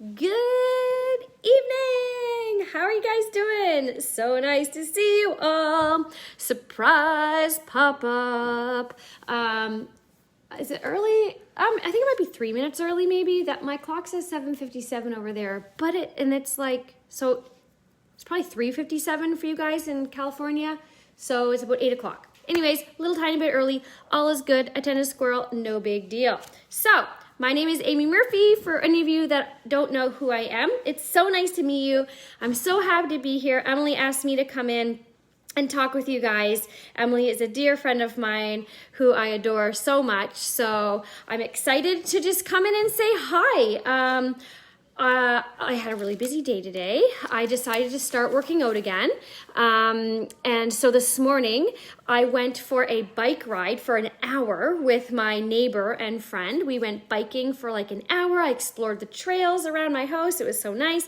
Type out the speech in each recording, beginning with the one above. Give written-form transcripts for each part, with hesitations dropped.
Good evening! How are you guys doing? So nice to see you all. Surprise pop-up. Is it early? I think it might be 3 minutes early maybe. That my clock says 7:57 over there. It's like, so it's probably 3:57 for you guys in California. So it's about 8 o'clock. Anyways, a little tiny bit early. All is good. Attend a squirrel. No big deal. So, my name is Amy Murphy, for any of you that don't know who I am. It's so nice to meet you. I'm so happy to be here. Emily asked me to come in and talk with you guys. Emily is a dear friend of mine who I adore so much. So I'm excited to just come in and say hi. I had a really busy day today. I decided to start working out again. And so this morning I went for a bike ride for an hour with my neighbor and friend. We went biking for like an hour. I explored the trails around my house. It was so nice.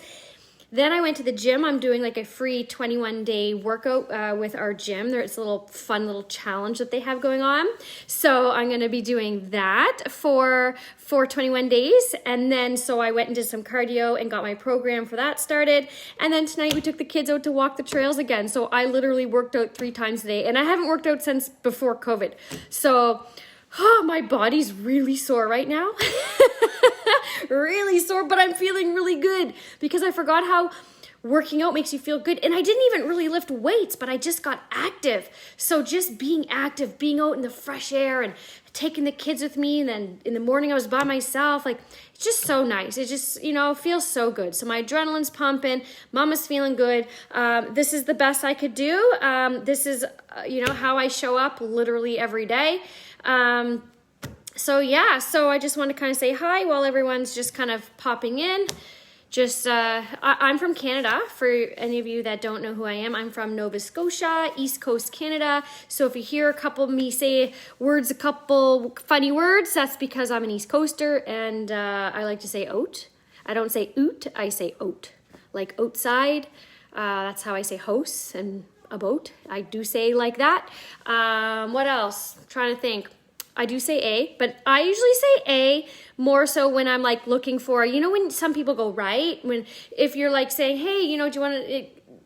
Then I went to the gym. I'm doing like a free 21-day workout with our gym. There's a little fun little challenge that they have going on. So I'm going to be doing that for 21 days. And then so I went and did some cardio and got my program for that started. And then tonight we took the kids out to walk the trails again. So I literally worked out 3 times a day. And I haven't worked out since before COVID. So my body's really sore right now. Really sore, but I'm feeling really good because I forgot how working out makes you feel good. And I didn't even really lift weights, but I just got active. So just being active, being out in the fresh air and taking the kids with me. And then in the morning I was by myself. Like, it's just so nice. It just, feels so good. So my adrenaline's pumping. Mama's feeling good. This is the best I could do. This is, how I show up literally every day. So I just want to kind of say hi while everyone's just kind of popping in. I'm from Canada. For any of you that don't know who I am, I'm from Nova Scotia, East Coast Canada. So if you hear a couple of me say a couple funny words, that's because I'm an East Coaster and I like to say oat. I don't say oot, I say oat. Like outside, that's how I say house and a boat. I do say like that. What else? I'm trying to think. I do say A, but I usually say A more so when I'm like looking for, when some people go right, if you're like saying, hey, do you want to,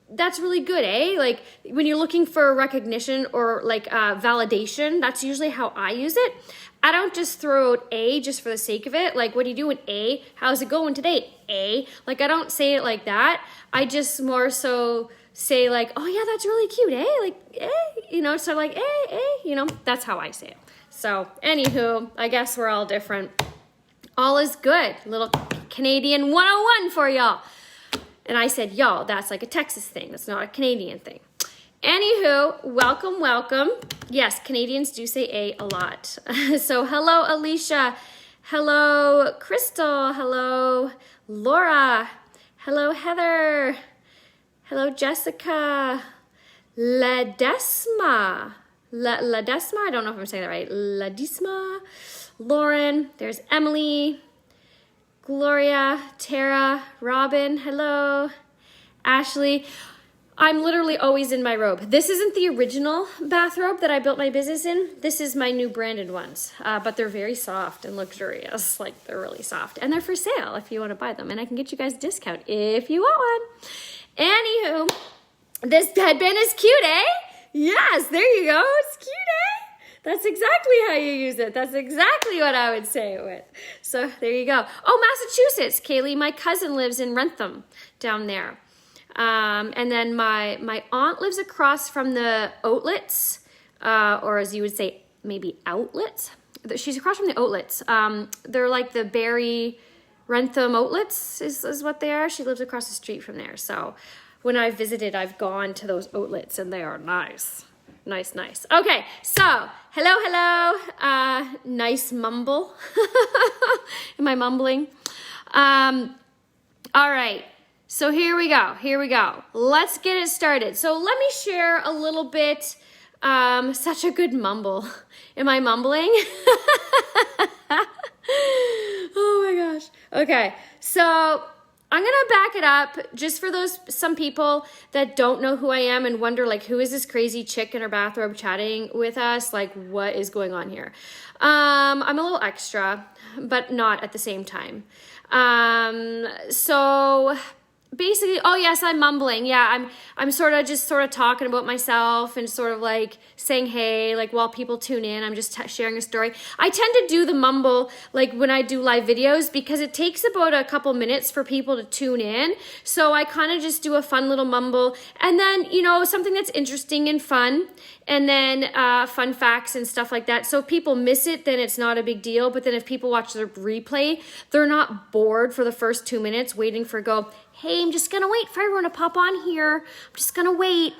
that's really good, eh? Like when you're looking for recognition or like validation, that's usually how I use it. I don't just throw out A just for the sake of it. Like, what are you doing, A? How's it going today, A? Like, I don't say it like that. I just more so say like, oh yeah, that's really cute, eh? Like, eh? So like, eh? That's how I say it. So, anywho, I guess we're all different. All is good. Little Canadian 101 for y'all. And I said, y'all, that's like a Texas thing. That's not a Canadian thing. Anywho, welcome. Yes, Canadians do say a lot. So, hello, Alicia. Hello, Crystal. Hello, Laura. Hello, Heather. Hello, Jessica. Ledesma. Ledesma, I don't know if I'm saying that right. Ledesma, Lauren, there's Emily, Gloria, Tara, Robin, hello, Ashley. I'm literally always in my robe. This isn't the original bathrobe that I built my business in. This is my new branded ones, but they're very soft and luxurious. Like, they're really soft. And they're for sale if you want to buy them. And I can get you guys a discount if you want one. Anywho, this headband is cute, eh? Yes, there you go. It's cute, eh? That's exactly how you use it. That's exactly what I would say it with. So there you go. Oh, Massachusetts, Kaylee. My cousin lives in Rentham down there. And then my aunt lives across from the outlets, or as you would say, maybe outlets. She's across from the outlets. They're like the Barrie Rentham outlets is what they are. She lives across the street from there. So when I've visited, I've gone to those outlets and they are nice. Nice. Okay, so hello. Nice mumble. Am I mumbling? All right, so here we go. Let's get it started. So let me share a little bit. Such a good mumble. Am I mumbling? Oh my gosh. Okay, so I'm going to back it up just for some people that don't know who I am and wonder, like, who is this crazy chick in her bathrobe chatting with us? Like, what is going on here? I'm a little extra, but not at the same time. So basically, oh yes, I'm mumbling. Yeah, I'm sort of talking about myself and sort of like saying hey, like while people tune in, I'm just sharing a story. I tend to do the mumble like when I do live videos because it takes about a couple minutes for people to tune in. So I kind of just do a fun little mumble, and then something that's interesting and fun, and then fun facts and stuff like that. So if people miss it, then it's not a big deal. But then if people watch the replay, they're not bored for the first 2 minutes waiting for hey, I'm just gonna wait for everyone to pop on here. I'm just gonna wait.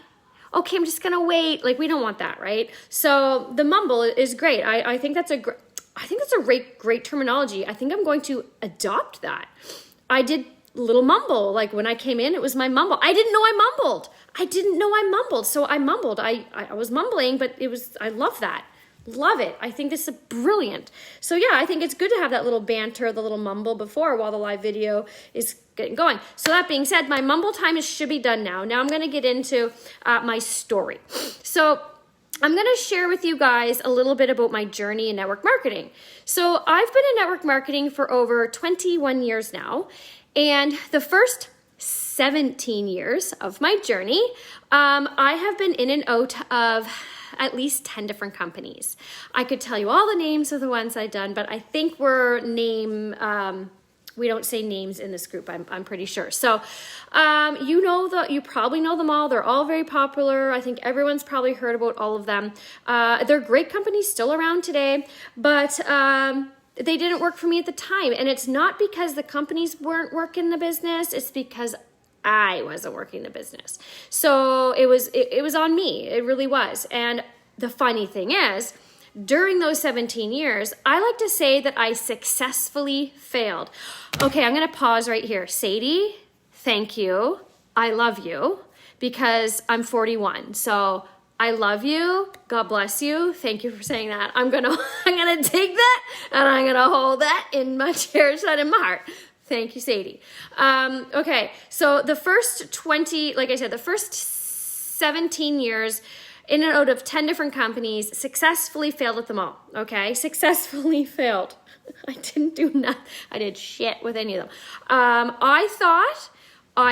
Okay, I'm just gonna wait. Like, we don't want that, right? So the mumble is great. I think that's a great terminology. I think I'm going to adopt that. I did little mumble. Like when I came in, it was my mumble. I didn't know I mumbled. So I mumbled. I was mumbling, but I love that. Love it. I think this is brilliant. So yeah, I think it's good to have that little banter, the little mumble before while the live video is getting going. So that being said, my mumble time should be done now. Now I'm going to get into my story. So I'm going to share with you guys a little bit about my journey in network marketing. So I've been in network marketing for over 21 years now. And the first 17 years of my journey, I have been in and out of at least 10 different companies. I could tell you all the names of the ones I've done, but I think we don't say names in this group, I'm pretty sure. So you probably know them all. They're all very popular. I think everyone's probably heard about all of them. They're great companies still around today, but they didn't work for me at the time. And it's not because the companies weren't working the business, it's because I wasn't working the business. So it was on me. It really was. And the funny thing is, during those 17 years, I like to say that I successfully failed. Okay, I'm going to pause right here. Sadie, thank you. I love you because I'm 41. So I love you. God bless you. Thank you for saying that. I'm going to take that and I'm going to hold that in my cherish that in my heart. Thank you, Sadie. Okay, so the first 17 years in and out of 10 different companies, successfully failed at them all, okay? Successfully failed. I didn't do nothing. I did shit with any of them. I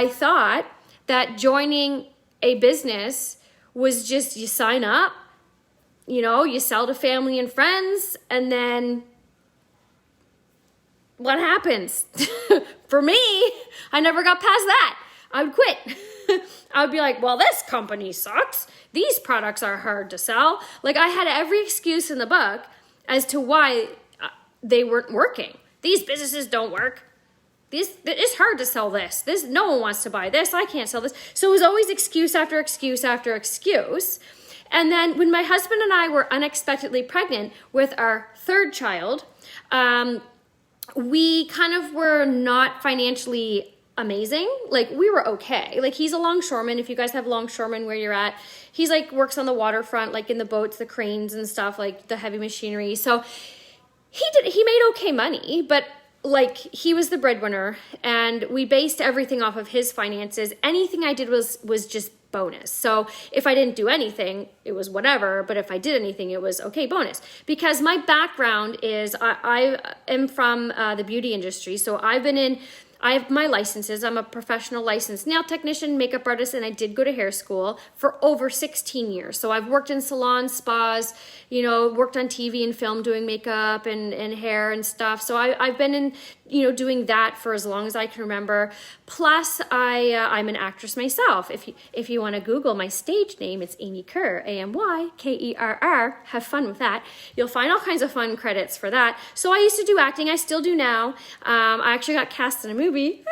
thought that joining a business was just you sign up, you sell to family and friends, and then what happens? For me, I never got past that. I would quit. I would be like, well, this company sucks. These products are hard to sell. Like, I had every excuse in the book as to why they weren't working. These businesses don't work. It's hard to sell this. No one wants to buy this. I can't sell this. So it was always excuse after excuse after excuse. And then when my husband and I were unexpectedly pregnant with our third child, we kind of were not financially amazing. Like, we were okay. Like, he's a longshoreman. If you guys have longshoremen where you're at, he's like works on the waterfront, like in the boats, the cranes and stuff, like the heavy machinery. So he made okay money, but like, he was the breadwinner and we based everything off of his finances. Anything I did was just bonus. So if I didn't do anything, it was whatever. But if I did anything, it was okay, bonus. Because my background is I am from the beauty industry. So I have my licenses. I'm a professional licensed nail technician, makeup artist, and I did go to hair school for over 16 years. So I've worked in salons, spas, worked on TV and film doing makeup and hair and stuff. So I've been in, doing that for as long as I can remember. Plus, I'm an actress myself. If you want to Google my stage name, it's Amy Kerr, AMYKERR. Have fun with that. You'll find all kinds of fun credits for that. So I used to do acting. I still do now. I actually got cast in a movie.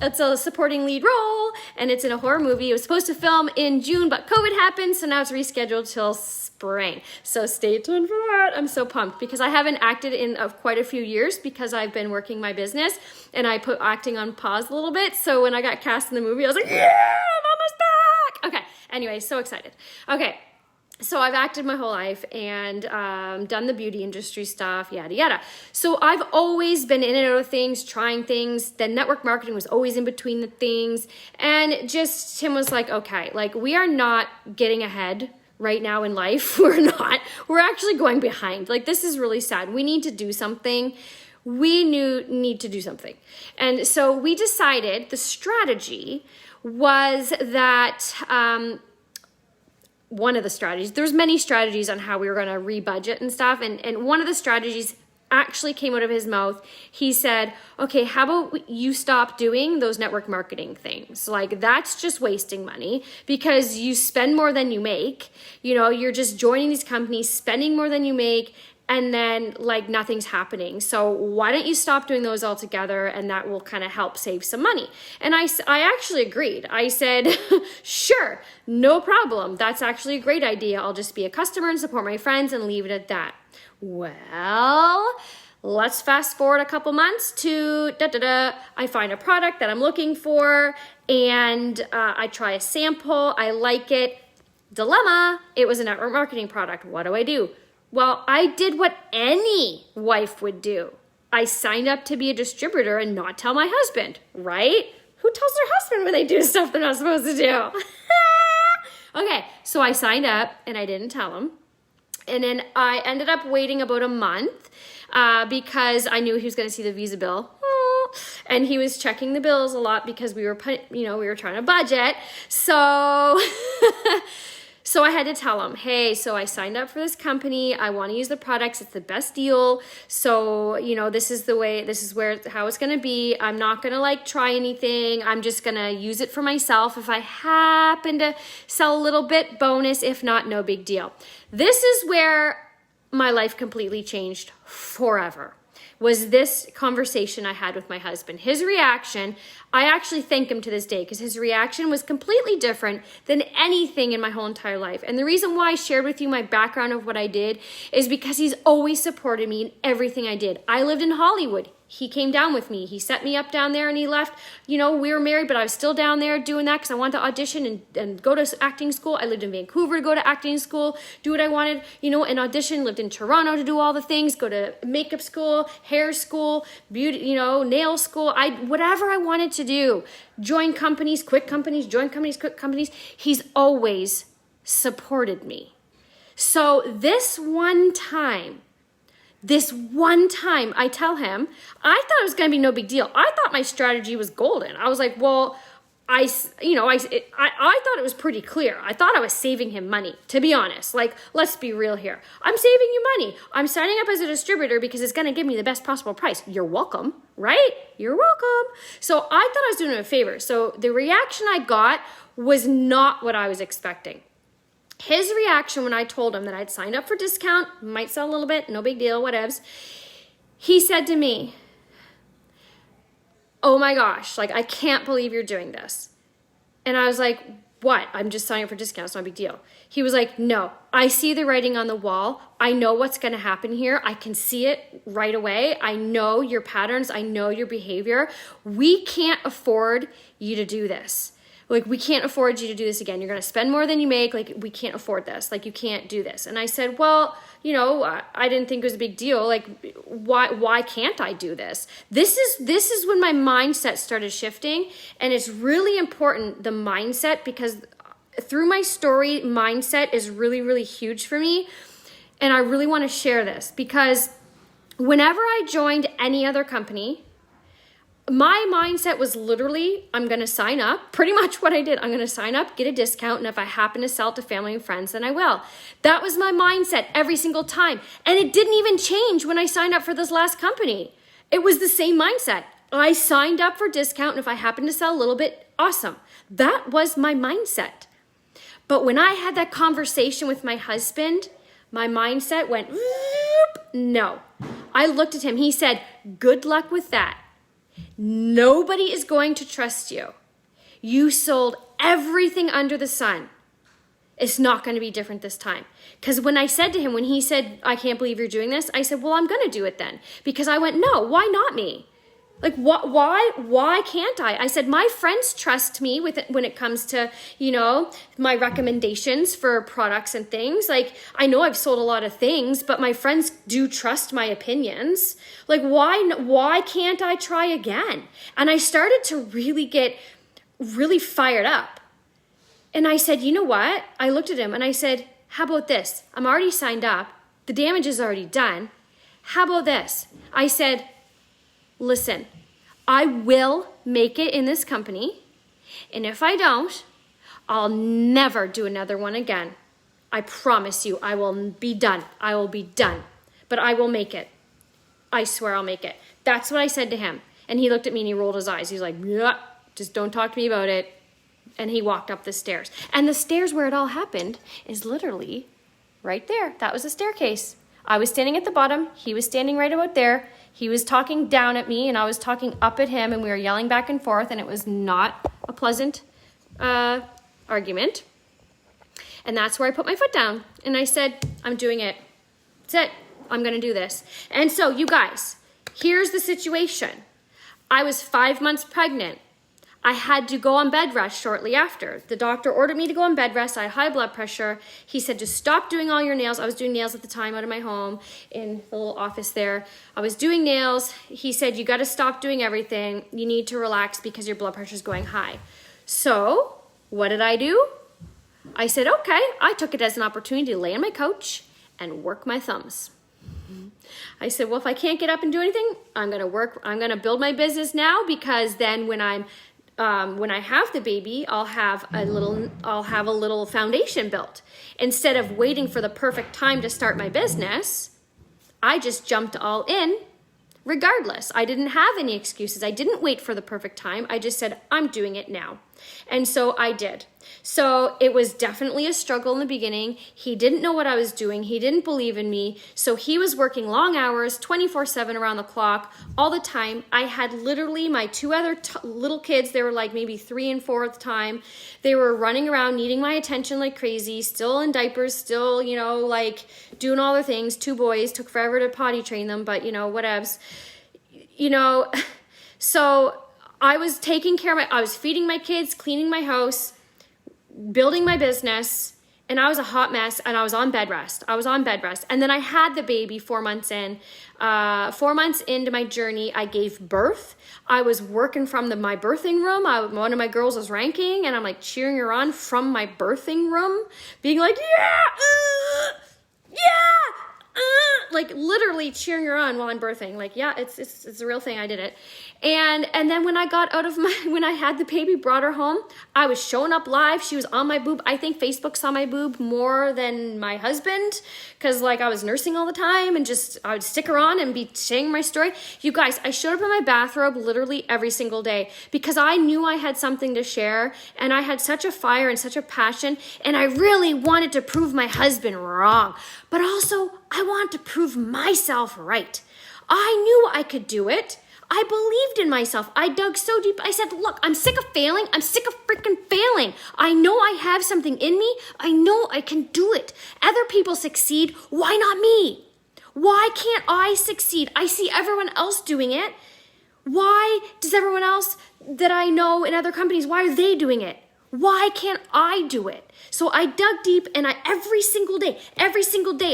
It's a supporting lead role, and it's in a horror movie. It was supposed to film in June, but COVID happened, so now it's rescheduled till spring. So stay tuned for that. I'm so pumped because I haven't acted in quite a few years because I've been working my business, and I put acting on pause a little bit. So when I got cast in the movie, I was like, yeah, I'm almost back. Okay, anyway, so excited. Okay. So I've acted my whole life and done the beauty industry stuff, yada, yada. So I've always been in and out of things, trying things. Then network marketing was always in between the things. And just Tim was like, okay, like, we are not getting ahead right now in life. We're not. We're actually going behind. Like, this is really sad. We need to do something. We need to do something. And so we decided the strategy was that one of the strategies, there's many strategies on how we were going to rebudget and stuff. And one of the strategies actually came out of his mouth. He said, okay, how about you stop doing those network marketing things? Like, that's just wasting money because you spend more than you make. You know, you're just joining these companies, spending more than you make, and then like nothing's happening. So why don't you stop doing those altogether, and that will kind of help save some money. And I actually agreed. I said, sure, no problem. That's actually a great idea. I'll just be a customer and support my friends and leave it at that. Well, let's fast forward a couple months to I find a product that I'm looking for, and I try a sample. I like it. Dilemma, it was a network marketing product. What do I do? Well, I did what any wife would do. I signed up to be a distributor and not tell my husband, right? Who tells their husband when they do stuff they're not supposed to do? Okay, so I signed up and I didn't tell him. And then I ended up waiting about a month because I knew he was going to see the Visa bill. And he was checking the bills a lot because we were trying to budget. So So I had to tell him, hey, so I signed up for this company. I want to use the products. It's the best deal. So, this is how it's going to be. I'm not going to like try anything. I'm just going to use it for myself. If I happen to sell a little bit, bonus. If not, no big deal. This is where my life completely changed forever. Was this conversation I had with my husband. His reaction, I actually thank him to this day because his reaction was completely different than anything in my whole entire life. And the reason why I shared with you my background of what I did is because he's always supported me in everything I did. I lived in Hollywood. He came down with me. He set me up down there and he left. We were married, but I was still down there doing that because I wanted to audition and go to acting school. I lived in Vancouver to go to acting school, do what I wanted, and audition. Lived in Toronto to do all the things, go to makeup school, hair school, beauty, nail school. Whatever I wanted to do. Join companies, quit companies, join companies, quit companies. He's always supported me. So this one time, I tell him, I thought it was going to be no big deal. I thought my strategy was golden. I was like, well, I thought it was pretty clear. I thought I was saving him money, to be honest. Like, let's be real here. I'm saving you money. I'm signing up as a distributor because it's going to give me the best possible price. You're welcome, right? You're welcome. So I thought I was doing him a favor. So the reaction I got was not what I was expecting. His reaction when I told him that I'd signed up for discount, might sell a little bit, no big deal, whatevs. He said to me, oh my gosh, like, I can't believe you're doing this. And I was like, what? I'm just signing up for discount, it's not a big deal. He was like, no, I see the writing on the wall. I know what's going to happen here. I can see it right away. I know your patterns. I know your behavior. We can't afford you to do this. Like, we can't afford you to do this again. You're going to spend more than you make. Like, we can't afford this. Like, you can't do this. And I said, well, I didn't think it was a big deal. Like, why can't I do this? This is when my mindset started shifting. And it's really important, the mindset, because through my story, mindset is really, really huge for me. And I really want to share this because whenever I joined any other company, my mindset was literally, I'm going to sign up. Pretty much what I did. I'm going to sign up, get a discount, and if I happen to sell it to family and friends, then I will. That was my mindset every single time. And it didn't even change when I signed up for this last company. It was the same mindset. I signed up for discount, and if I happen to sell a little bit, awesome. That was my mindset. But when I had that conversation with my husband, my mindset went, no. I looked at him. He said, good luck with that. Nobody is going to trust you. You sold everything under the sun. It's not going to be different this time. Because when I said to him, when he said, I can't believe you're doing this, I said, well, I'm going to do it then. Because I went, no, why not me? Like, why can't I? I said, my friends trust me when it comes to, my recommendations for products and things. Like, I know I've sold a lot of things, but my friends do trust my opinions. Like, why can't I try again? And I started to really get really fired up. And I said, you know what? I looked at him and I said, how about this? I'm already signed up. The damage is already done. How about this? I said, listen, I will make it in this company. And if I don't, I'll never do another one again. I promise you, I will be done. I will be done. But I will make it. I swear I'll make it. That's what I said to him. And he looked at me and he rolled his eyes. He's like, yeah, just don't talk to me about it. And he walked up the stairs. And the stairs where it all happened is literally right there. That was the staircase. I was standing at the bottom. He was standing right about there. He was talking down at me and I was talking up at him and we were yelling back and forth and it was not a pleasant argument. And that's where I put my foot down. And I said, I'm doing it. That's it. I'm going to do this. And so you guys, here's the situation. I was 5 months pregnant. I had to go on bed rest shortly after. The doctor ordered me to go on bed rest. I had high blood pressure. He said, just stop doing all your nails. I was doing nails at the time out of my home in the little office there. I was doing nails. He said, you got to stop doing everything. You need to relax because your blood pressure is going high. So what did I do? I said, okay. I took it as an opportunity to lay on my couch and work my thumbs. I said, well, if I can't get up and do anything, I'm going to work. I'm going to build my business now because then when I have the baby, I'll have a little foundation built. Instead of waiting for the perfect time to start my business, I just jumped all in regardless. I didn't have any excuses. I didn't wait for the perfect time. I just said, I'm doing it now. And so I did. So it was definitely a struggle in the beginning. He didn't know what I was doing. He didn't believe in me. So he was working long hours, 24/7 around the clock, all the time. I had literally my two other little kids. They were like maybe 3 and 4 at the time. They were running around needing my attention like crazy, still in diapers, still, like doing all the things. 2 boys, took forever to potty train them, but whatevs. So I was taking care of I was feeding my kids, cleaning my house, building my business, and I was a hot mess, and I was on bed rest. And then I had the baby 4 months in. 4 months into my journey, I gave birth. I was working from my birthing room. One of my girls was ranking, and I'm like cheering her on from my birthing room, being like, like literally cheering her on while I'm birthing. Like, yeah, it's a real thing. I did it. And then when I got out of when I had the baby, brought her home, I was showing up live. She was on my boob. I think Facebook saw my boob more than my husband because I was nursing all the time and I would stick her on and be sharing my story. You guys, I showed up in my bathrobe literally every single day because I knew I had something to share and I had such a fire and such a passion and I really wanted to prove my husband wrong. But also, I wanted to prove myself right. I knew I could do it. I believed in myself. I dug so deep. I said, look, I'm sick of failing. I'm sick of freaking failing. I know I have something in me. I know I can do it. Other people succeed. Why not me? Why can't I succeed? I see everyone else doing it. Why does everyone else that I know in other companies, why are they doing it? Why can't I do it? So I dug deep and every single day,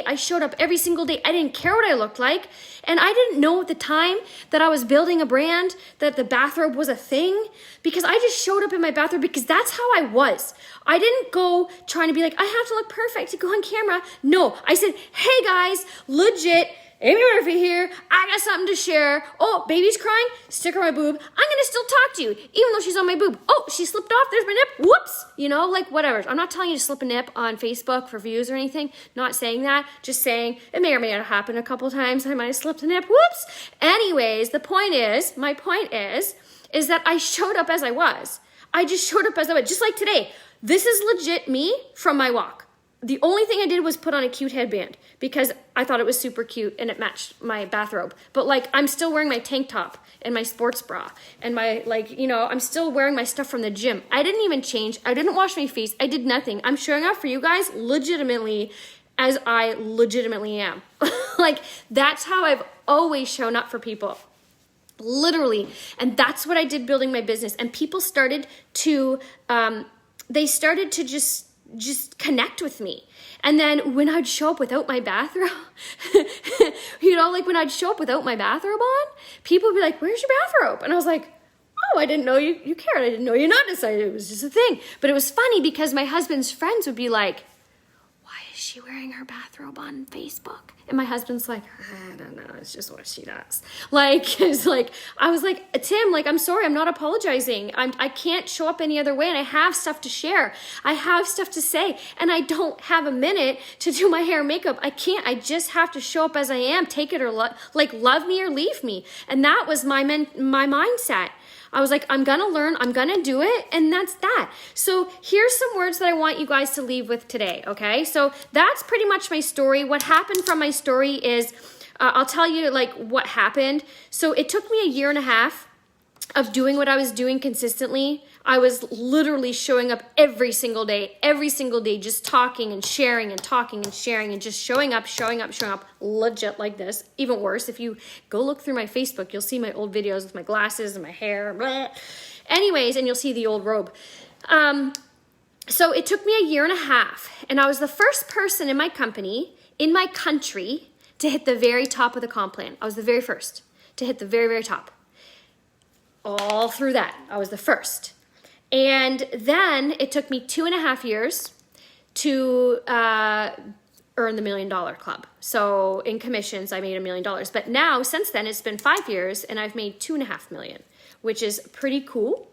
I showed up every single day. I didn't care what I looked like. And I didn't know at the time that I was building a brand, that the bathrobe was a thing, because I just showed up in my bathrobe because that's how I was. I didn't go trying to be like, I have to look perfect to go on camera. No, I said, hey guys, legit, Amy Murphy here. I got something to share. Oh, baby's crying. Stick her on my boob. I'm going to still talk to you, even though she's on my boob. Oh, she slipped off. There's my nip. Whoops. Whatever. I'm not telling you to slip a nip on Facebook for views or anything. Not saying that. Just saying it may or may not happen a couple times. I might have slipped a nip. Whoops. Anyways, my point is that I showed up as I was. I just showed up as I was. Just like today. This is legit me from my walk. The only thing I did was put on a cute headband because I thought it was super cute and it matched my bathrobe. But I'm still wearing my tank top and my sports bra and my I'm still wearing my stuff from the gym. I didn't even change. I didn't wash my face. I did nothing. I'm showing up for you guys legitimately as I legitimately am. That's how I've always shown up for people. Literally. And that's what I did building my business. And people started to, just connect with me. And then when I'd show up without my bathrobe, when I'd show up without my bathrobe on, people would be like, where's your bathrobe? And I was like, oh, I didn't know you cared. I didn't know you noticed. It was just a thing. But it was funny because my husband's friends would be like, why is she she wearing her bathrobe on Facebook? And my husband's like, I don't know, it's just what she does. Like, it's like, I was like, Tim, like, I'm sorry, I'm not apologizing. I can't show up any other way, and I have stuff to share. I have stuff to say, and I don't have a minute to do my hair and makeup. I can't, I just have to show up as I am, take it or love me or leave me. And that was my mindset. I was like, I'm going to learn, I'm going to do it, and that's that. So here's some words that I want you guys to leave with today, okay? So that's pretty much my story. What happened from my story is, I'll tell you like what happened. So it took me 1.5 years of doing what I was doing consistently. I was literally showing up every single day, just talking and sharing and talking and sharing and just showing up, legit like this. Even worse, if you go look through my Facebook, you'll see my old videos with my glasses and my hair. Blah. Anyways, and you'll see the old robe. So it took me 1.5 years, and I was the first person in my company, in my country, to hit the very top of the comp plan. I was the very first to hit the very, very top. All through that, I was the first. And then it took me 2.5 years to earn the $1 Million Club. So in commissions, I made $1 million. But now, since then, it's been 5 years, and I've made $2.5 million, which is pretty cool.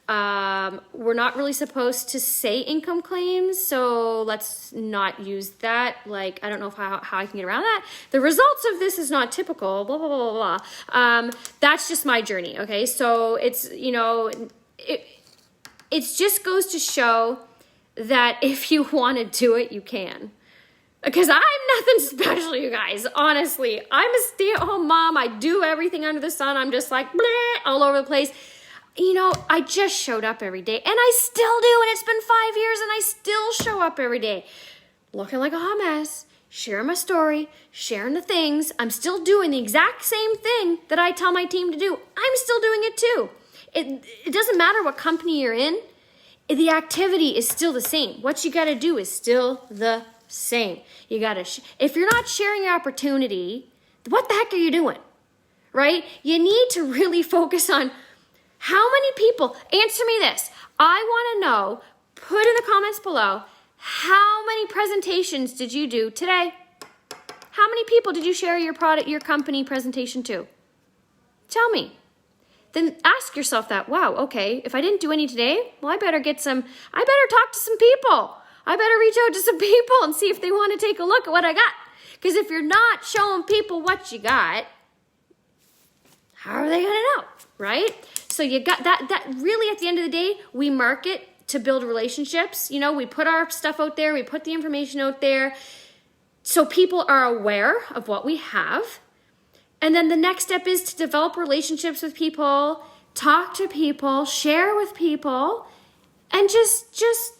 We're not really supposed to say income claims, so let's not use that. Like, I don't know how I can get around that. The results of this is not typical, blah, blah, blah, blah, blah. That's just my journey, okay? So it's, you know, it just goes to show that if you want to do it, you can. Because I'm nothing special, you guys. Honestly, I'm a stay-at-home mom. I do everything under the sun. I'm just like, bleh, all over the place. You know, I just showed up every day, and I still do, and it's been 5 years, and I still show up every day. Looking like a hot mess, sharing my story, sharing the things. I'm still doing the exact same thing that I tell my team to do. I'm still doing it too. It doesn't matter what company you're in. The activity is still the same. What you got to do is still the same. You got to, if you're not sharing your opportunity, what the heck are you doing? Right? You need to really focus on how many people, answer me this. I want to know, put in the comments below, how many presentations did you do today? How many people did you share your product, your company presentation to? Tell me. Then ask yourself that, wow, okay, if I didn't do any today, well, I better talk to some people. I better reach out to some people and see if they want to take a look at what I got. Because if you're not showing people what you got, how are they going to know, right? So you got that really at the end of the day, we market to build relationships. You know, we put our stuff out there, we put the information out there so people are aware of what we have. And then the next step is to develop relationships with people, talk to people, share with people, and just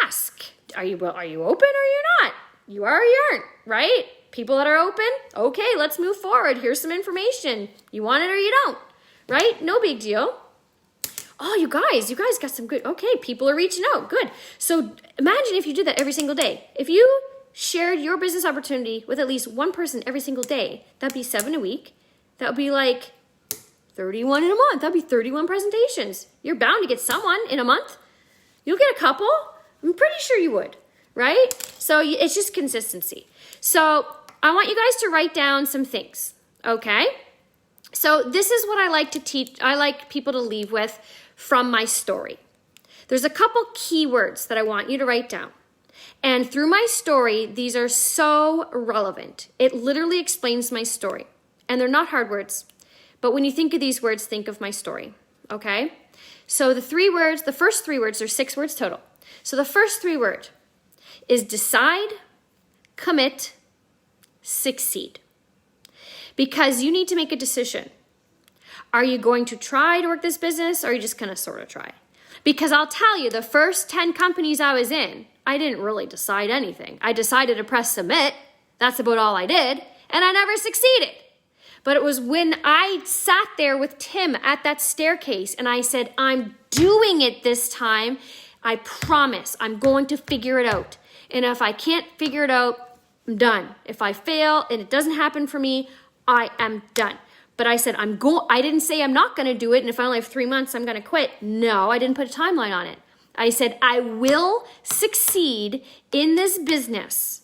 ask. Are you open or you're not? You are or you aren't, right? People that are open, okay, let's move forward. Here's some information. You want it or you don't, right? No big deal. Oh, you guys got some good, okay, people are reaching out, good. So imagine if you did that every single day. If you shared your business opportunity with at least one person every single day, that'd be 7 a week. That would be like 31 in a month. That'd be 31 presentations. You're bound to get someone in a month. You'll get a couple. I'm pretty sure you would, right? So it's just consistency. So I want you guys to write down some things, okay? So this is what I like to teach. I like people to leave with from my story. There's a couple keywords that I want you to write down. And through my story, these are so relevant. It literally explains my story. And they're not hard words. But when you think of these words, think of my story. Okay? So the first three words, there's 6 words total. So the first 3 words is decide, commit, succeed. Because you need to make a decision. Are you going to try to work this business, or are you just going to sort of try? Because I'll tell you, the first 10 companies I was in, I didn't really decide anything. I decided to press submit. That's about all I did. And I never succeeded. But it was when I sat there with Tim at that staircase and I said, I'm doing it this time. I promise I'm going to figure it out. And if I can't figure it out, I'm done. If I fail and it doesn't happen for me, I am done. But I said, I didn't say I'm not going to do it. And if I only have 3 months, I'm going to quit. No, I didn't put a timeline on it. I said, I will succeed in this business.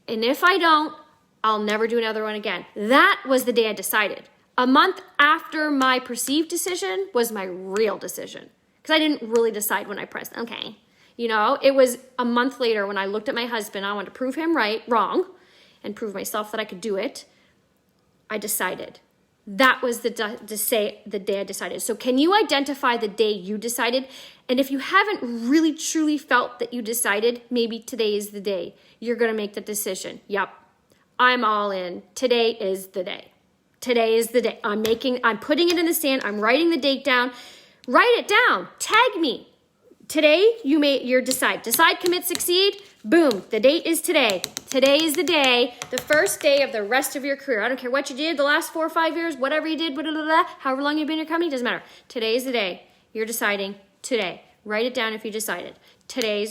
And if I don't, I'll never do another one again. That was the day I decided. A month after my perceived decision was my real decision. Because I didn't really decide when I pressed, okay. It was a month later when I looked at my husband. I wanted to prove him wrong, and prove myself that I could do it. I decided. That was the day I decided. So can you identify the day you decided? And if you haven't really truly felt that you decided, maybe today is the day you're going to make the decision. Yep, I'm all in. Today is the day. Today is the day. I'm putting it in the sand. I'm writing the date down. Write it down. Tag me. Today, you're decide. Decide, commit, succeed. Boom. The date is today. Today is the day, the first day of the rest of your career. I don't care what you did the last 4 or 5 years, whatever you did, blah, blah, blah, blah, however long you've been in your company, doesn't matter. Today is the day. You're deciding today. Write it down if you decided. Today is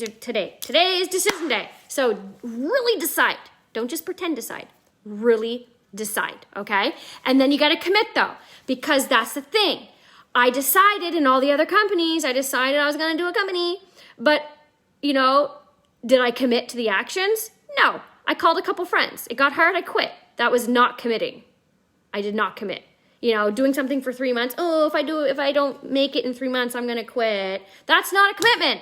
decision day. So really decide. Don't just pretend decide. Really decide, okay? And then you got to commit though, because that's the thing. I decided in all the other companies, I decided I was going to do a company, but, did I commit to the actions? No. I called a couple friends. It got hard. I quit. That was not committing. I did not commit. Doing something for 3 months. Oh, if I don't make it in 3 months, I'm going to quit. That's not a commitment,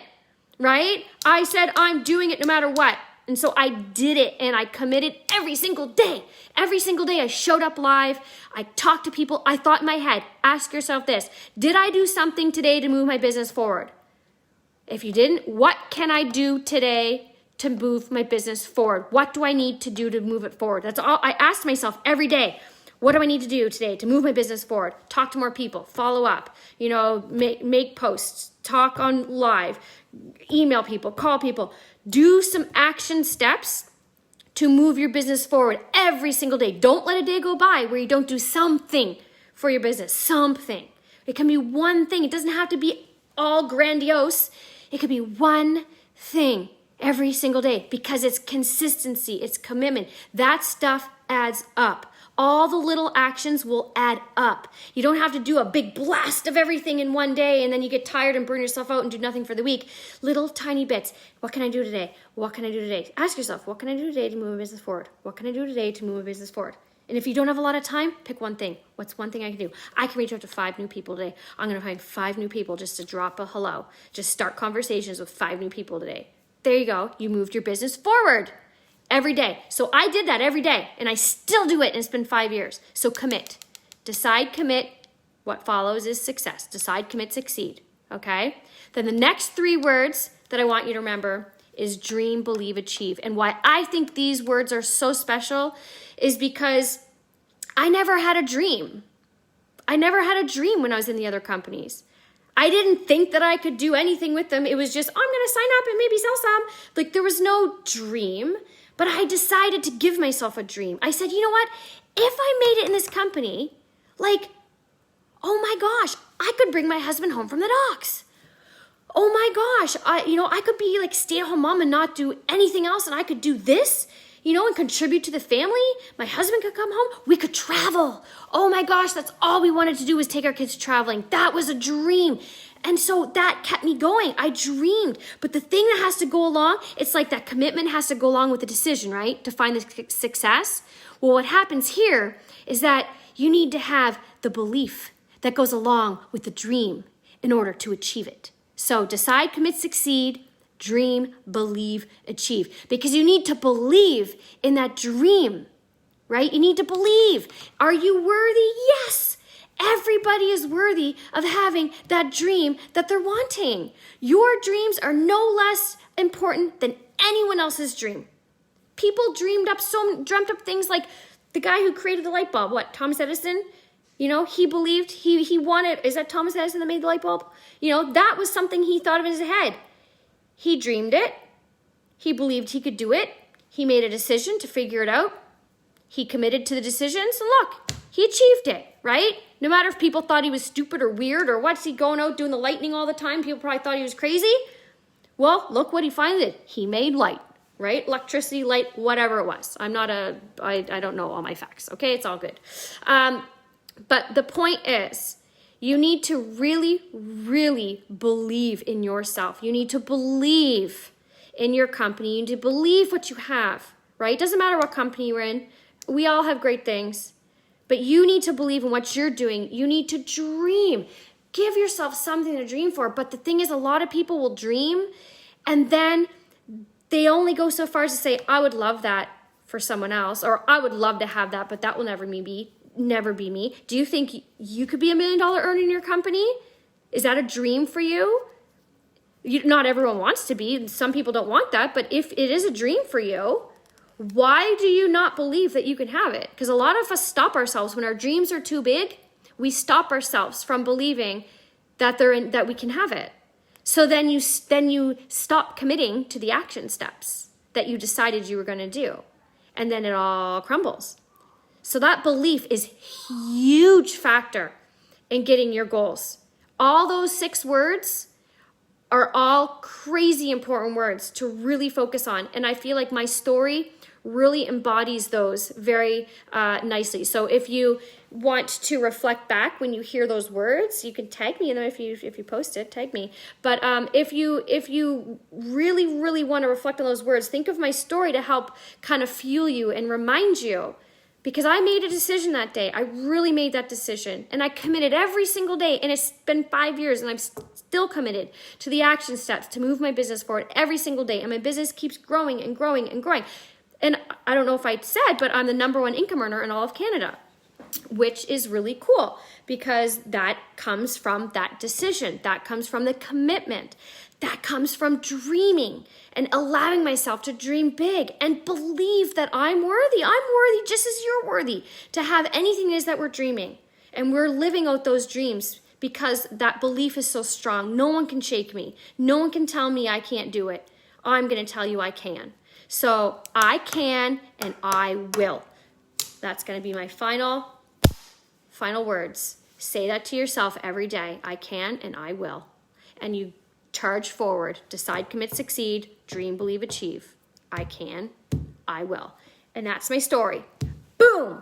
right? I said I'm doing it no matter what. And so I did it, and I committed every single day. Every single day I showed up live. I talked to people. I thought in my head, ask yourself this: did I do something today to move my business forward? If you didn't, what can I do today to move my business forward? What do I need to do to move it forward? That's all I asked myself every day. What do I need to do today to move my business forward? Talk to more people, follow up, make posts, talk on live, email people, call people. Do some action steps to move your business forward every single day. Don't let a day go by where you don't do something for your business, something. It can be one thing. It doesn't have to be all grandiose. It could be one thing every single day, because it's consistency, it's commitment. That stuff adds up. All the little actions will add up. You don't have to do a big blast of everything in one day and then you get tired and burn yourself out and do nothing for the week. Little tiny bits. What can I do today? What can I do today? Ask yourself, what can I do today to move my business forward? What can I do today to move my business forward? And if you don't have a lot of time, pick one thing. What's one thing I can do? I can reach out to 5 new people today. I'm going to find 5 new people just to drop a hello. Just start conversations with 5 new people today. There you go. You moved your business forward. Every day. So I did that every day, and I still do it, and it's been 5 years. So commit. Decide, commit. What follows is success. Decide, commit, succeed. Okay? Then the next 3 words that I want you to remember is dream, believe, achieve. And why I think these words are so special is because I never had a dream. I never had a dream when I was in the other companies. I didn't think that I could do anything with them. It was just, I'm going to sign up and maybe sell some. Like, there was no dream. But I decided to give myself a dream. I said, you know what? If I made it in this company, oh my gosh, I could bring my husband home from the docks. Oh my gosh, I could be like stay-at-home mom and not do anything else, and I could do this, and contribute to the family. My husband could come home. We could travel. Oh my gosh, that's all we wanted to do was take our kids traveling. That was a dream. And so that kept me going. I dreamed. But the thing that has to go along, it's like that commitment has to go along with the decision, right? To find the success. Well, what happens here is that you need to have the belief that goes along with the dream in order to achieve it. So decide, commit, succeed, dream, believe, achieve. Because you need to believe in that dream, right? You need to believe. Are you worthy? Yes. Everybody is worthy of having that dream that they're wanting. Your dreams are no less important than anyone else's dream. People dreamt up things like the guy who created the light bulb, Thomas Edison? He believed he wanted, is that Thomas Edison that made the light bulb? That was something he thought of in his head. He dreamed it. He believed he could do it. He made a decision to figure it out. He committed to the decisions, and look, he achieved it, right? No matter if people thought he was stupid or weird or what's he going out doing the lightning all the time, people probably thought he was crazy. Well, look what he finally did. He made light, right? Electricity, light, whatever it was. I don't know all my facts, okay? It's all good. But the point is, You need to really, really believe in yourself. You need to believe in your company. You need to believe what you have, right? It doesn't matter what company you're in. We all have great things. But you need to believe in what you're doing. You need to dream. Give yourself something to dream for. But the thing is, a lot of people will dream and then they only go so far as to say, I would love that for someone else, or I would love to have that, but that will never be me. Do you think you could be $1 million earner in your company? Is that a dream for you? Not everyone wants to be. Some people don't want that, but if it is a dream for you, why do you not believe that you can have it? Because a lot of us stop ourselves when our dreams are too big. We stop ourselves from believing that that we can have it. So then you stop committing to the action steps that you decided you were going to do. And then it all crumbles. So that belief is a huge factor in getting your goals. All those 6 words are all crazy important words to really focus on. And I feel like my story really embodies those very nicely. So if you want to reflect back when you hear those words, you can tag me in them if you post it, tag me. But if you really, really want to reflect on those words, think of my story to help kind of fuel you and remind you. Because I made a decision that day. I really made that decision. And I committed every single day. And it's been 5 years and I'm still committed to the action steps to move my business forward every single day. And my business keeps growing and growing and growing. And I don't know if I said, but I'm the #1 income earner in all of Canada, which is really cool because that comes from that decision. That comes from the commitment. That comes from dreaming and allowing myself to dream big and believe that I'm worthy. I'm worthy just as you're worthy to have anything it is that we're dreaming. And we're living out those dreams because that belief is so strong. No one can shake me. No one can tell me I can't do it. I'm going to tell you I can. So I can and I will. That's going to be my final words. Say that to yourself every day. I can and I will. And you charge forward. Decide, commit, succeed. Dream, believe, achieve. I can. I will. And that's my story. Boom.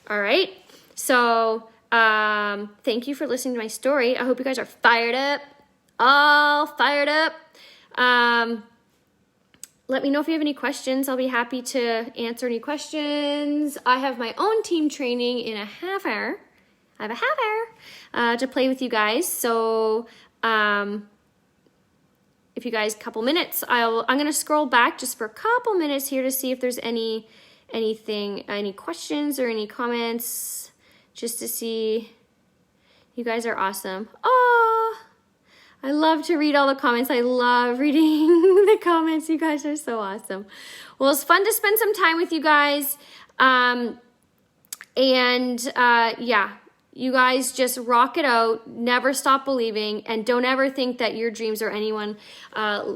All right. So thank you for listening to my story. I hope you guys are fired up. All fired up. Let me know if you have any questions. I'll be happy to answer any questions. I have my own team training in a half hour. I have a half hour to play with you guys. So if you guys, couple minutes, I'm going to scroll back just for a couple minutes here to see if there's any questions or any comments, just to see. You guys are awesome. Oh, I love to read all the comments. I love reading the comments. You guys are so awesome. Well, it's fun to spend some time with you guys. Yeah, you guys just rock it out. Never stop believing. And don't ever think that your dreams or anyone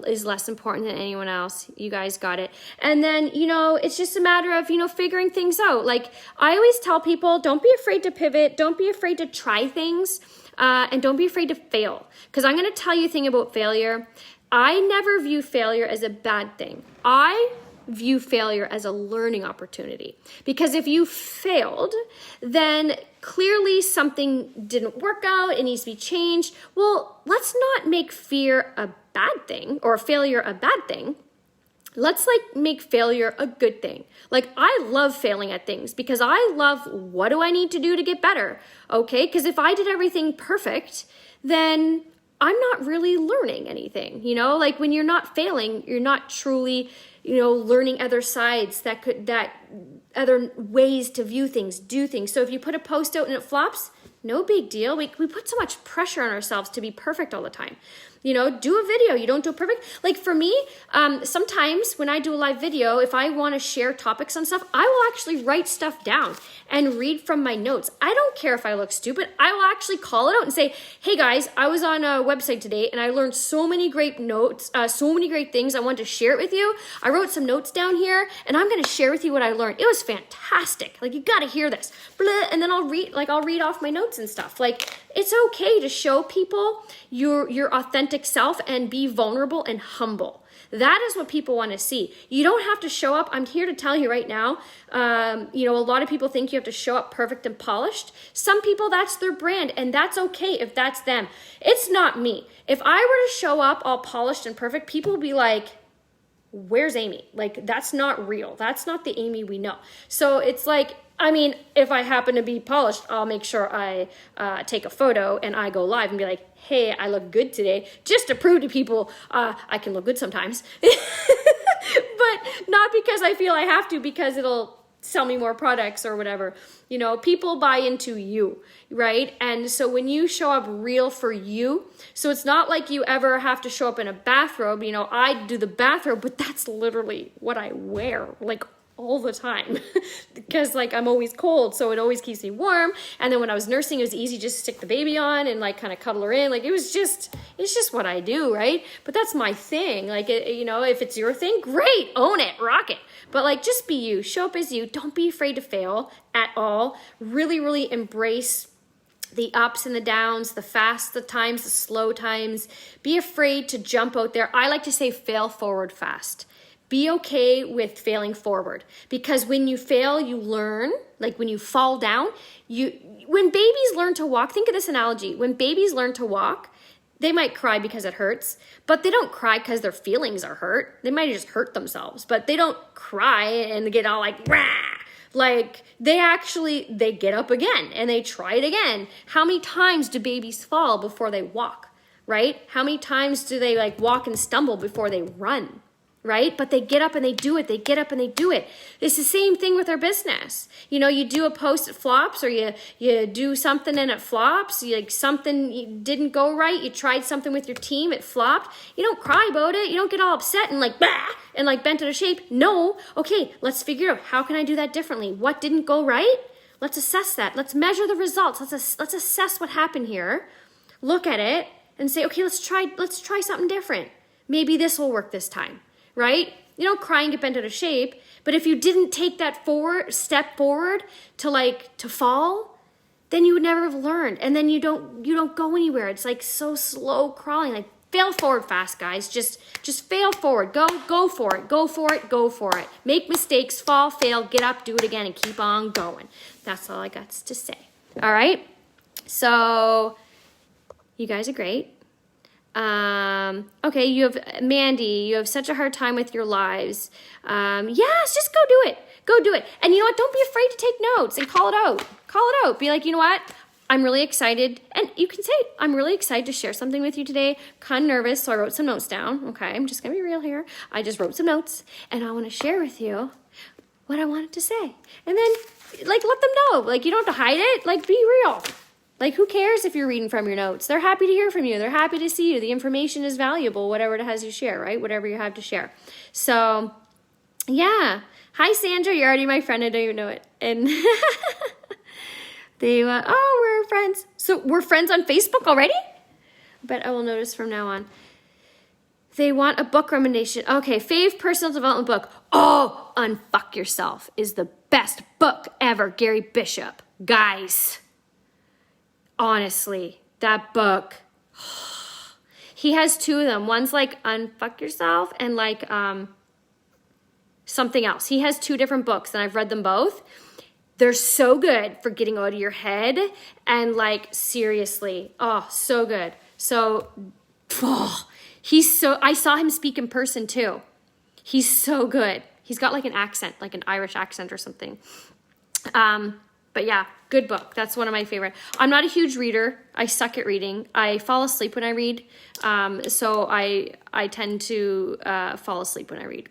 is less important than anyone else. You guys got it. And then, it's just a matter of, figuring things out. Like I always tell people, don't be afraid to pivot. Don't be afraid to try things. And don't be afraid to fail. Because I'm going to tell you a thing about failure. I never view failure as a bad thing. I view failure as a learning opportunity. Because if you failed, then clearly something didn't work out, it needs to be changed. Well, let's not make fear a bad thing or failure a bad thing. Let's make failure a good thing. I love failing at things because I love what do I need to do to get better? Okay, because if I did everything perfect, then I'm not really learning anything. When you're not failing, you're not truly, learning other sides that other ways to view things, do things. So if you put a post out and it flops, no big deal. We put so much pressure on ourselves to be perfect all the time. Do a video. You don't do it perfect. For me, sometimes when I do a live video, if I want to share topics on stuff, I will actually write stuff down and read from my notes. I don't care if I look stupid. I will actually call it out and say, hey guys, I was on a website today and I learned so many great notes, so many great things. I wanted to share it with you. I wrote some notes down here and I'm going to share with you what I learned. It was fantastic. You got to hear this. Blah, and then I'll read off my notes and stuff. It's okay to show people your authentic self and be vulnerable and humble. That is what people want to see. You don't have to show up. I'm here to tell you right now, a lot of people think you have to show up perfect and polished. Some people, that's their brand, and that's okay if that's them. It's not me. If I were to show up all polished and perfect, people would be like, where's Amy? Like, that's not real. That's not the Amy we know. So it's like, if I happen to be polished, I'll make sure I take a photo and I go live and be like, hey, I look good today, just to prove to people I can look good sometimes. But not because I feel I have to, because it'll sell me more products or whatever. People buy into you, right? And so when you show up real for you, so it's not like you ever have to show up in a bathrobe. I do the bathrobe, but that's literally what I wear, like, all the time because I'm always cold, so it always keeps me warm. And then when I was nursing, it was easy just to stick the baby on and kind of cuddle her in. It's just what I do, right? But that's my thing. If it's your thing, great, own it, rock it. But just be you, show up as you. Don't be afraid to fail at all. Really, really embrace the ups and the downs, the fast, the times, the slow times. Be afraid to jump out there. I like to say fail forward fast. Be okay with failing forward, because when you fail, you learn. When you fall down, when babies learn to walk, think of this analogy. When babies learn to walk, they might cry because it hurts, but they don't cry because their feelings are hurt. They might just hurt themselves, but they don't cry and get all rah. They get up again and they try it again. How many times do babies fall before they walk, right? How many times do they walk and stumble before they run? Right? But they get up and they do it. They get up and they do it. It's the same thing with our business. You do a post, it flops, or you do something and it flops. Something didn't go right. You tried something with your team, it flopped. You don't cry about it. You don't get all upset and bah, and bent out of shape. No. Okay, let's figure out, how can I do that differently? What didn't go right? Let's assess that. Let's measure the results. Let's assess what happened here. Look at it and say, okay, let's try something different. Maybe this will work this time. Right? You don't cry and get bent out of shape, but if you didn't take that step forward to fall, then you would never have learned, and then you don't go anywhere. It's so slow crawling. Fail forward fast, guys. Just fail forward. Go for it. Go for it. Go for it. Make mistakes, fall, fail, get up, do it again, and keep on going. That's all I got to say. All right? So you guys are great. Okay, you have Mandy, you have such a hard time with your lives. Yes, just go do it. Go do it. And you know what? Don't be afraid to take notes and call it out. Call it out. Be like, you know what? I'm really excited. And you can say, I'm really excited to share something with you today. Kind of nervous, so I wrote some notes down. Okay, I'm just going to be real here. I just wrote some notes, and I want to share with you what I wanted to say. And then, let them know. You don't have to hide it. Be real. Who cares if you're reading from your notes? They're happy to hear from you. They're happy to see you. The information is valuable, whatever it has you share, right? Whatever you have to share. So, yeah. Hi, Sandra. You're already my friend. I don't even know it. And they went, we're friends. So we're friends on Facebook already? But I will notice from now on. They want a book recommendation. Okay, fave personal development book. Oh, Unfuck Yourself is the best book ever. Gary Bishop. Guys. Honestly, that book, he has two of them. One's Unfuck Yourself and something else. He has two different books and I've read them both. They're so good for getting out of your head and seriously, so good. So, I saw him speak in person too. He's so good. He's got an accent, an Irish accent or something. But yeah, good book. That's one of my favorite. I'm not a huge reader. I suck at reading. I fall asleep when I read. So I tend to fall asleep when I read.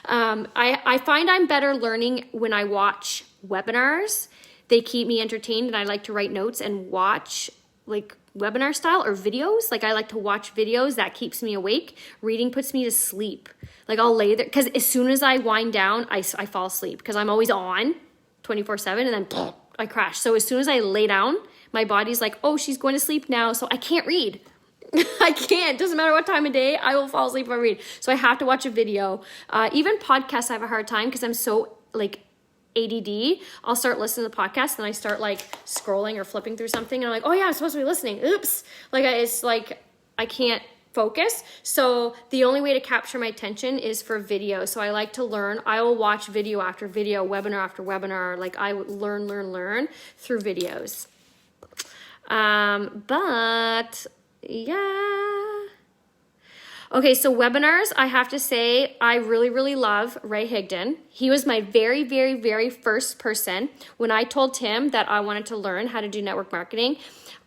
I find I'm better learning when I watch webinars. They keep me entertained, and I like to write notes and watch webinar style or videos. I like to watch videos. That keeps me awake. Reading puts me to sleep. I'll lay there, because as soon as I wind down, I fall asleep, because I'm always on 24/7, and then I crash. So as soon as I lay down, my body's oh, she's going to sleep now, so I can't read. I can't. Doesn't matter what time of day, I will fall asleep if I read. So I have to watch a video. Even podcasts, I have a hard time because I'm so ADD. I'll start listening to the podcast, and I start scrolling or flipping through something, and I'm oh yeah, I'm supposed to be listening. Oops. I can't focus. So the only way to capture my attention is for video. So I like to learn. I will watch video after video, webinar after webinar. Like I would learn through videos. But yeah. Okay, so webinars, I have to say, I really love Ray Higdon. He was my very first person. When I told Tim that I wanted to learn how to do network marketing,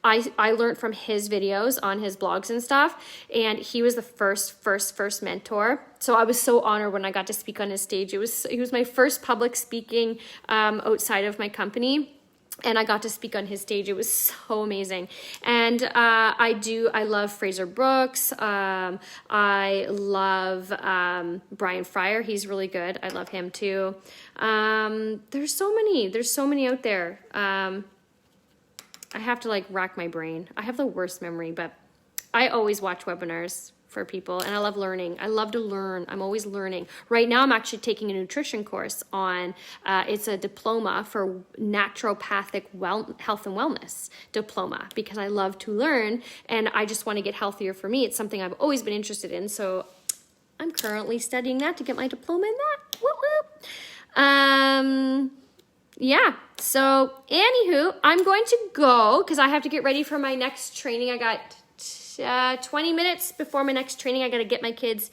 I learned from his videos on his blogs and stuff, and he was the first mentor. So I was so honored when I got to speak on his stage. He was my first public speaking outside of my company. And I got to speak on his stage. It was so amazing. And I love Fraser Brooks. I love Brian Fryer. He's really good. I love him too. There's so many out there. I have to like rack my brain. I have the worst memory, but I always watch webinars for people, and I love learning. I love to learn. I'm always learning. Right now I'm actually taking a nutrition course on, it's a diploma for naturopathic health and wellness diploma, because I love to learn and I just want to get healthier for me. It's something I've always been interested in. So I'm currently studying that to get my diploma in that. Whoop, whoop. Yeah, so anywho, I'm going to go because I have to get ready for my next training. I got 20 minutes before my next training. I got to get my kids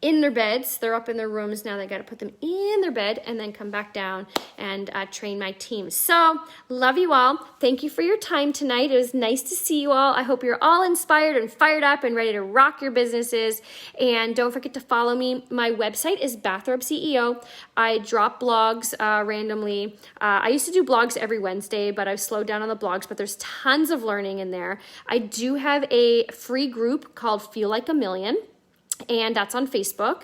in their beds. They're up in their rooms now. They got to put them in their bed and then come back down and train my team. So love you all. Thank you for your time tonight. It was nice to see you all. I hope you're all inspired and fired up and ready to rock your businesses. And don't forget to follow me. My website is Bathrobe CEO. I drop blogs randomly. I used to do blogs every Wednesday, but I've slowed down on the blogs, but there's tons of learning in there. I do have a free group called Feel Like a Million, and that's on Facebook.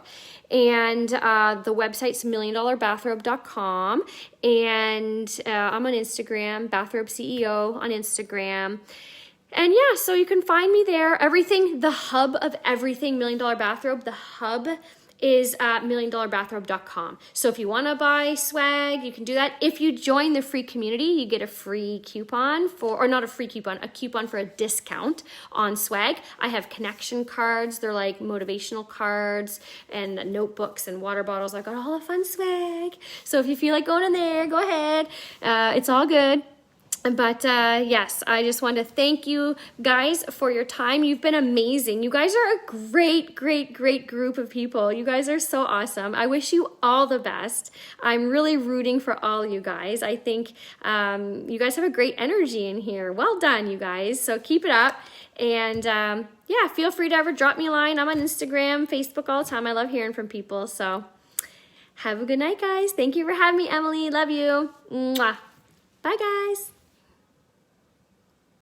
And the website's milliondollarbathrobe.com. And I'm on Instagram, Bathrobe CEO on Instagram. And yeah, so you can find me there. Everything, the hub of everything, Million Dollar Bathrobe, the hub is milliondollarbathrobe.com. So if you want to buy swag, you can do that. If you join the free community, you get a free coupon or not a free coupon, a coupon for a discount on swag. I have connection cards. They're like motivational cards and notebooks and water bottles. I got all the fun swag. So if you feel like going in there, go ahead. It's all good. But yes, I just want to thank you guys for your time. You've been amazing. You guys are a great group of people. You guys are so awesome. I wish you all the best. I'm really rooting for all you guys. I think you guys have a great energy in here. Well done, you guys. So keep it up. And yeah, feel free to ever drop me a line. I'm on Instagram, Facebook all the time. I love hearing from people. So have a good night, guys. Thank you for having me, Emily. Love you. Mwah. Bye, guys.